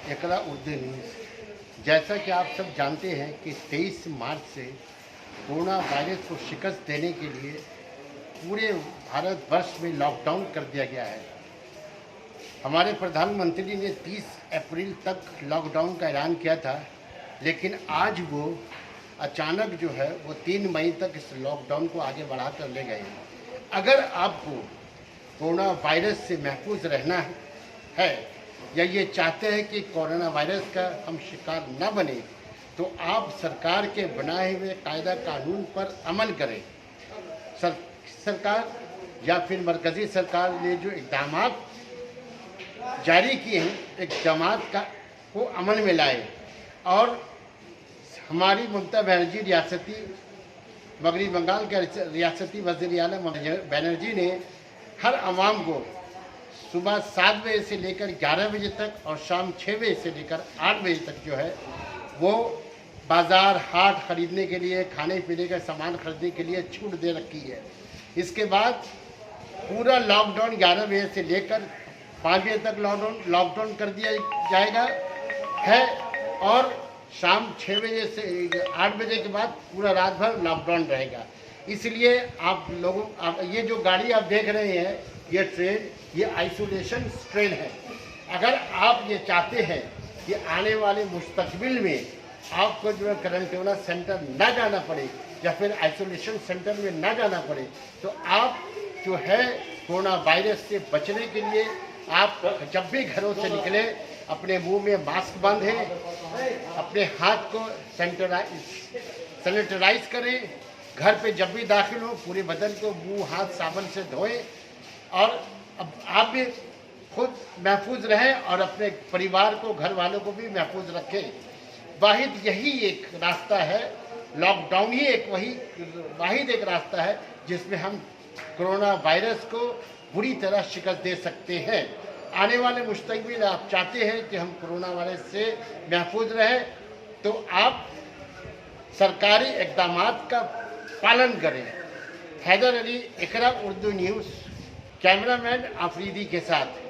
एकरा उर्दू न्यूज़। जैसा कि आप सब जानते हैं कि 23 मार्च से कोरोना वायरस को शिकस्त देने के लिए पूरे भारतवर्ष में लॉकडाउन कर दिया गया है। हमारे प्रधानमंत्री ने 30 अप्रैल तक लॉकडाउन का ऐलान किया था, लेकिन आज वो अचानक जो है वो 3 मई तक इस लॉकडाउन को आगे बढ़ाकर ले गए। अगर आपको कोरोना वायरस से महफूज रहना है या ये चाहते हैं कि कोरोना वायरस का हम शिकार न बने, तो आप सरकार के बनाए हुए कायदा कानून पर अमल करें। सरकार या फिर मरकज़ी सरकार ने जो इक़दाम जारी किए हैं, इक़दाम को अमल में लाए। और हमारी ममता बनर्जी मगरबी बंगाल के रियासती वज़ीर आला ममता बनर्जी ने हर आवाम को सुबह 7 बजे से लेकर 11 बजे तक और शाम 6 बजे से लेकर 8 बजे तक जो है वो बाज़ार हाट ख़रीदने के लिए, खाने पीने का सामान खरीदने के लिए छूट दे रखी है। इसके बाद पूरा लॉकडाउन 11 बजे से लेकर 5 बजे तक लॉकडाउन कर दिया जाएगा है और शाम 6 बजे से 8 बजे के बाद पूरा रात भर लॉकडाउन रहेगा। इसलिए ये जो गाड़ी आप देख रहे हैं, ये ट्रेन, ये आइसोलेशन ट्रेन है। अगर आप ये चाहते हैं कि आने वाले मुस्तकबिल में आपको जो है क्वारंटीन सेंटर ना जाना पड़े या फिर आइसोलेशन सेंटर में ना जाना पड़े, तो आप जो है कोरोना वायरस से बचने के लिए आप जब भी घरों से निकले अपने मुंह में मास्क बांधें, अपने हाथ को सैनिटाइज करें, घर पे जब भी दाखिल हो पूरे बदन को मुंह हाथ साबुन से धोएं और अब आप भी खुद महफूज रहें और अपने परिवार को, घर वालों को भी महफूज रखें। वाहिद यही एक रास्ता है, लॉकडाउन ही वाहिद एक रास्ता है जिसमें हम कोरोना वायरस को बुरी तरह शिकस्त दे सकते हैं। आने वाले मुस्तकबिल आप चाहते हैं कि हम कोरोना वायरस से महफूज रहें, तो आप सरकारी इक़दाम का पालन करें। हैदर अली, इकरा उर्दू न्यूज़, कैमरामैन आफरीदी के साथ।